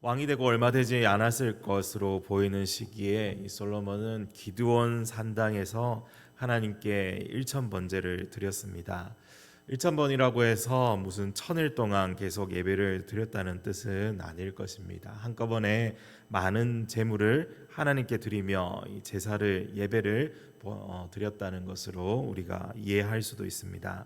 왕이 되고 얼마 되지 않았을 것으로 보이는 시기에 이 솔로몬은 기드온 산당에서 하나님께 1,000번제를 드렸습니다. 1,000번이라고 해서 무슨 1,000일 동안 계속 예배를 드렸다는 뜻은 아닐 것입니다. 한꺼번에 많은 제물을 하나님께 드리며 이 제사를 예배를 드렸다는 것으로 우리가 이해할 수도 있습니다.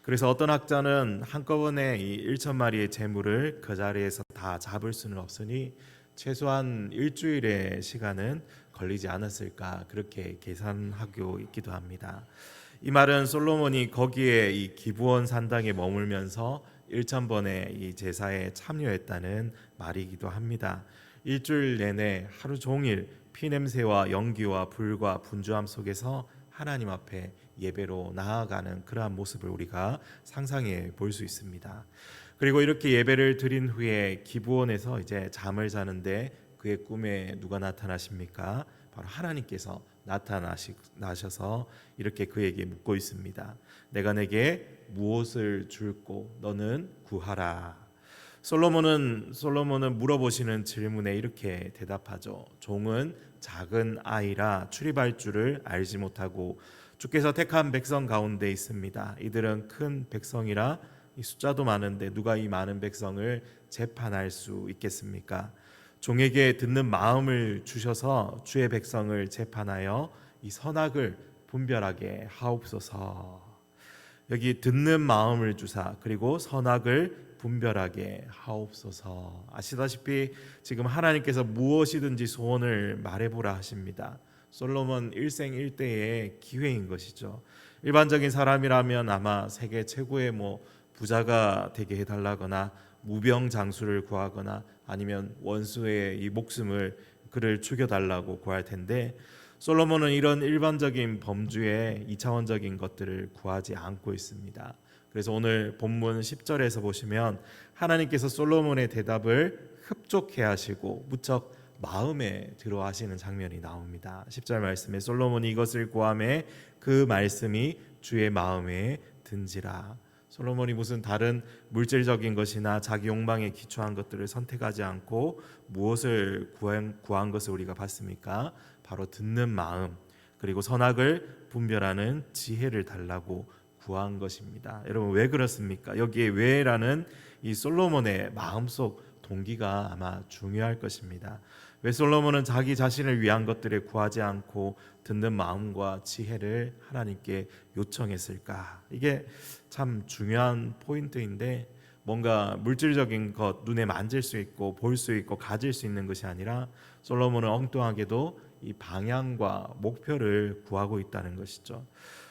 그래서 어떤 학자는 한꺼번에 이 1,000마리의 제물을 그 자리에서 다 잡을 수는 없으니 최소한 일주일의 시간은 걸리지 않았을까 그렇게 계산하고 있기도 합니다. 이 말은 솔로몬이 거기에 이 기브온 산당에 머물면서 1,000번의 이 제사에 참여했다는 말이기도 합니다. 일주일 내내 하루 종일 피냄새와 연기와 불과 분주함 속에서 하나님 앞에 예배로 나아가는 그러한 모습을 우리가 상상해 볼 수 있습니다. 그리고 이렇게 예배를 드린 후에 기브온에서 이제 잠을 자는데 그의 꿈에 누가 나타나십니까? 바로 하나님께서 나타나셔서 이렇게 그에게 묻고 있습니다. 내가 내게 무엇을 줄고 너는 구하라. 솔로몬은 물어보시는 질문에 이렇게 대답하죠. 종은 작은 아이라 출입할 줄을 알지 못하고 주께서 택한 백성 가운데 있습니다. 이들은 큰 백성이라 이 숫자도 많은데 누가 이 많은 백성을 재판할 수 있겠습니까? 종에게 듣는 마음을 주셔서 주의 백성을 재판하여 이 선악을 분별하게 하옵소서. 여기 듣는 마음을 주사 그리고 선악을 분별하게 하옵소서. 아시다시피 지금 하나님께서 무엇이든지 소원을 말해보라 하십니다. 솔로몬 일생일대의 기회인 것이죠. 일반적인 사람이라면 아마 세계 최고의 부자가 되게 해달라거나 무병장수를 구하거나 아니면 원수의 이 목숨을 그를 죽여달라고 구할 텐데 솔로몬은 이런 일반적인 범주의 2차원적인 것들을 구하지 않고 있습니다. 그래서 오늘 본문 10절에서 보시면 하나님께서 솔로몬의 대답을 흡족해 하시고 무척 마음에 들어 하시는 장면이 나옵니다. 10절 말씀에 솔로몬이 이것을 구하매 그 말씀이 주의 마음에 든지라. 솔로몬이 무슨 다른 물질적인 것이나 자기 욕망에 기초한 것들을 선택하지 않고 무엇을 구한 것을 우리가 봤습니까? 바로 듣는 마음 그리고 선악을 분별하는 지혜를 달라고 구한 것입니다. 여러분 왜 그렇습니까? 여기에 왜라는 이 솔로몬의 마음속 동기가 아마 중요할 것입니다. 왜 솔로몬은 자기 자신을 위한 것들에 구하지 않고 듣는 마음과 지혜를 하나님께 요청했을까? 이게 참 중요한 포인트인데 뭔가 물질적인 것 눈에 만질 수 있고 볼 수 있고 가질 수 있는 것이 아니라 솔로몬은 엉뚱하게도 이 방향과 목표를 구하고 있다는 것이죠.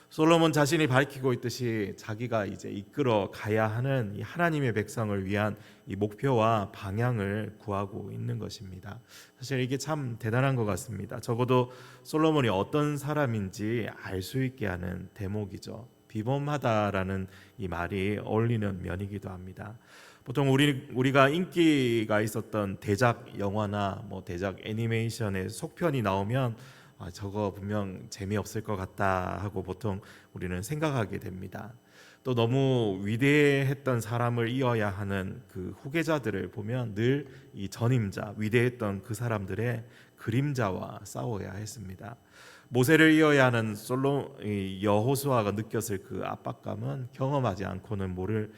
솔로몬 자신이 밝히고 있듯이 자기가 이제 이끌어 가야 하는 이 하나님의 백성을 위한 이 목표와 방향을 구하고 있는 것입니다. 사실 이게 참 대단한 것 같습니다. 적어도 솔로몬이 어떤 사람인지 알 수 있게 하는 대목이죠. 비범하다라는 이 말이 어울리는 면이기도 합니다. 보통 우리가 인기가 있었던 대작 영화나 대작 애니메이션의 속편이 나오면 저거 분명 재미없을 것 같다 하고 보통 우리는 생각하게 됩니다. 또 너무 위대했던 사람을 이어야 하는 그 후계자들을 보면 늘 이 전임자 위대했던 그 사람들의 그림자와 싸워야 했습니다. 모세를 이어야 하는 여호수아가 느꼈을 그 압박감은 경험하지 않고는 모를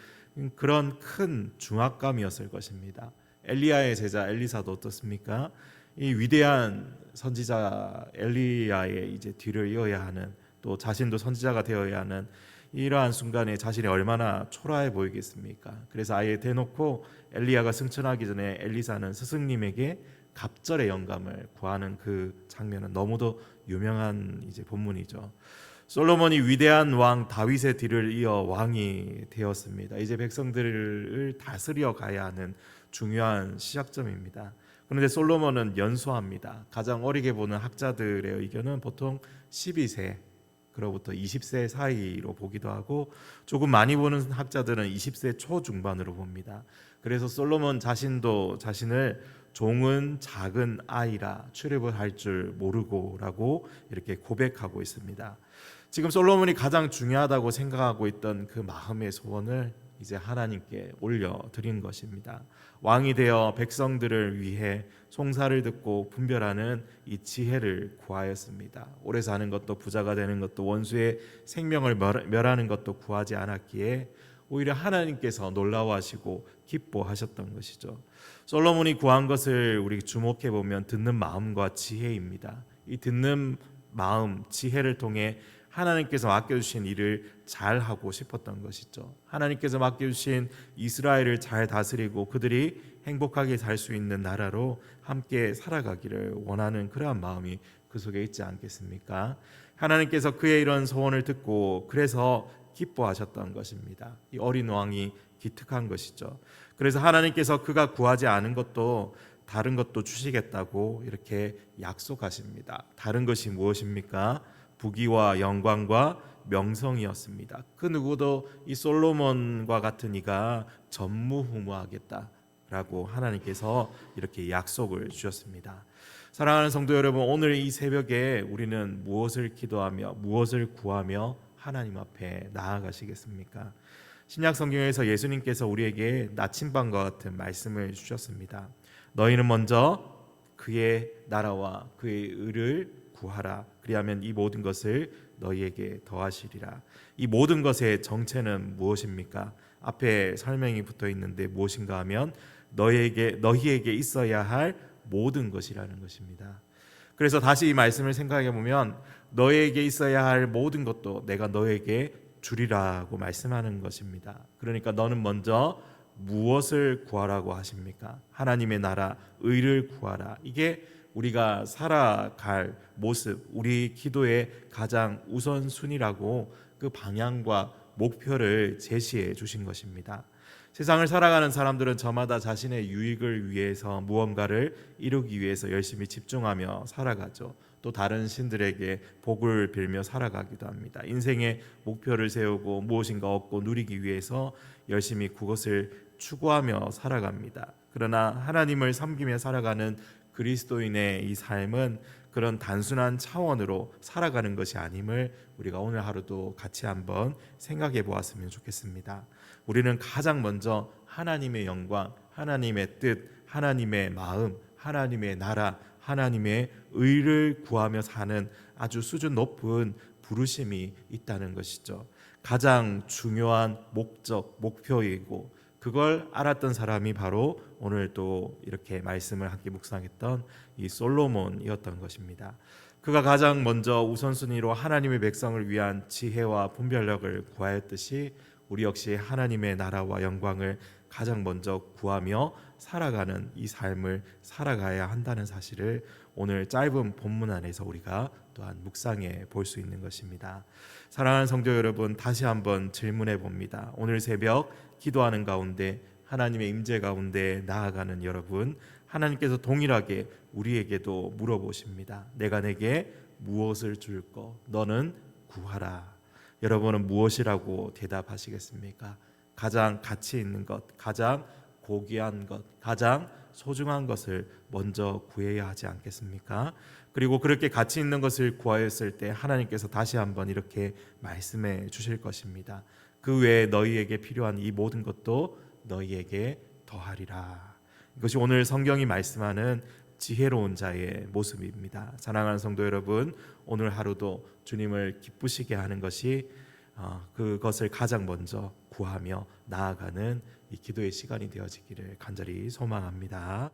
그런 큰 중압감이었을 것입니다. 엘리야의 제자 엘리사도 어떻습니까? 이 위대한 선지자 엘리야의 이제 뒤를 이어야 하는 또 자신도 선지자가 되어야 하는 이러한 순간에 자신이 얼마나 초라해 보이겠습니까? 그래서 아예 대놓고 엘리야가 승천하기 전에 엘리사는 스승님에게 갑절의 영감을 구하는 그 장면은 너무도 유명한 이제 본문이죠. 솔로몬이 위대한 왕 다윗의 뒤를 이어 왕이 되었습니다. 이제 백성들을 다스려 가야 하는 중요한 시작점입니다. 그런데 솔로몬은 연소합니다. 가장 어리게 보는 학자들의 의견은 보통 12세 그로부터 20세 사이로 보기도 하고 조금 많이 보는 학자들은 20세 초중반으로 봅니다. 그래서 솔로몬 자신도 자신을 종은 작은 아이라 출입을 할 줄 모르고라고 이렇게 고백하고 있습니다. 지금 솔로몬이 가장 중요하다고 생각하고 있던 그 마음의 소원을 이제 하나님께 올려드린 것입니다. 왕이 되어 백성들을 위해 송사를 듣고 분별하는 이 지혜를 구하였습니다. 오래 사는 것도 부자가 되는 것도 원수의 생명을 멸하는 것도 구하지 않았기에 오히려 하나님께서 놀라워하시고 기뻐하셨던 것이죠. 솔로몬이 구한 것을 우리 주목해 보면 듣는 마음과 지혜입니다. 이 듣는 마음, 지혜를 통해 하나님께서 맡겨주신 일을 잘 하고 싶었던 것이죠. 하나님께서 맡겨주신 이스라엘을 잘 다스리고 그들이 행복하게 살 수 있는 나라로 함께 살아가기를 원하는 그러한 마음이 그 속에 있지 않겠습니까? 하나님께서 그의 이런 소원을 듣고 그래서 기뻐하셨던 것입니다. 이 어린 왕이 기특한 것이죠. 그래서 하나님께서 그가 구하지 않은 것도 다른 것도 주시겠다고 이렇게 약속하십니다. 다른 것이 무엇입니까? 부귀와 영광과 명성이었습니다. 그 누구도 이 솔로몬과 같은 이가 전무후무하겠다라고 하나님께서 이렇게 약속을 주셨습니다. 사랑하는 성도 여러분, 오늘 이 새벽에 우리는 무엇을 기도하며 무엇을 구하며 하나님 앞에 나아가시겠습니까? 신약 성경에서 예수님께서 우리에게 나침반과 같은 말씀을 주셨습니다. 너희는 먼저 그의 나라와 그의 의를 구하라. 그리하면 이 모든 것을 너희에게 더하시리라. 이 모든 것의 정체는 무엇입니까? 앞에 설명이 붙어 있는데 무엇인가 하면 너희에게 있어야 할 모든 것이라는 것입니다. 그래서 다시 이 말씀을 생각해 보면 너희에게 있어야 할 모든 것도 내가 너희에게 주리라고 말씀하는 것입니다. 그러니까 너는 먼저 무엇을 구하라고 하십니까? 하나님의 나라, 의를 구하라. 이게 우리가 살아갈 모습, 우리 기도의 가장 우선순위라고 그 방향과 목표를 제시해 주신 것입니다. 세상을 살아가는 사람들은 저마다 자신의 유익을 위해서 무언가를 이루기 위해서 열심히 집중하며 살아가죠. 또 다른 신들에게 복을 빌며 살아가기도 합니다. 인생의 목표를 세우고 무엇인가 얻고 누리기 위해서 열심히 그것을 추구하며 살아갑니다. 그러나 하나님을 섬기며 살아가는 그리스도인의 이 삶은 그런 단순한 차원으로 살아가는 것이 아님을 우리가 오늘 하루도 같이 한번 생각해 보았으면 좋겠습니다. 우리는 가장 먼저 하나님의 영광, 하나님의 뜻, 하나님의 마음, 하나님의 나라, 하나님의 의를 구하며 사는 아주 수준 높은 부르심이 있다는 것이죠. 가장 중요한 목적, 목표이고 그걸 알았던 사람이 바로 오늘 또 이렇게 말씀을 함께 묵상했던 이 솔로몬이었던 것입니다. 그가 가장 먼저 우선순위로 하나님의 백성을 위한 지혜와 분별력을 구하였듯이 우리 역시 하나님의 나라와 영광을 가장 먼저 구하며 살아가는 이 삶을 살아가야 한다는 사실을 오늘 짧은 본문 안에서 우리가 또한 묵상해 볼 수 있는 것입니다. 사랑하는 성도 여러분, 다시 한번 질문해 봅니다. 오늘 새벽 기도하는 가운데 하나님의 임재 가운데 나아가는 여러분, 하나님께서 동일하게 우리에게도 물어보십니다. 내가 내게 무엇을 줄까? 너는 구하라. 여러분은 무엇이라고 대답하시겠습니까? 가장 가치 있는 것, 가장 고귀한 것, 가장 소중한 것을 먼저 구해야 하지 않겠습니까? 그리고 그렇게 가치 있는 것을 구하였을 때 하나님께서 다시 한번 이렇게 말씀해 주실 것입니다. 그 외에 너희에게 필요한 이 모든 것도 너희에게 더하리라. 이것이 오늘 성경이 말씀하는 지혜로운 자의 모습입니다. 사랑하는 성도 여러분, 오늘 하루도 주님을 기쁘시게 하는 것이 그것을 가장 먼저 구하며 나아가는 이 기도의 시간이 되어지기를 간절히 소망합니다.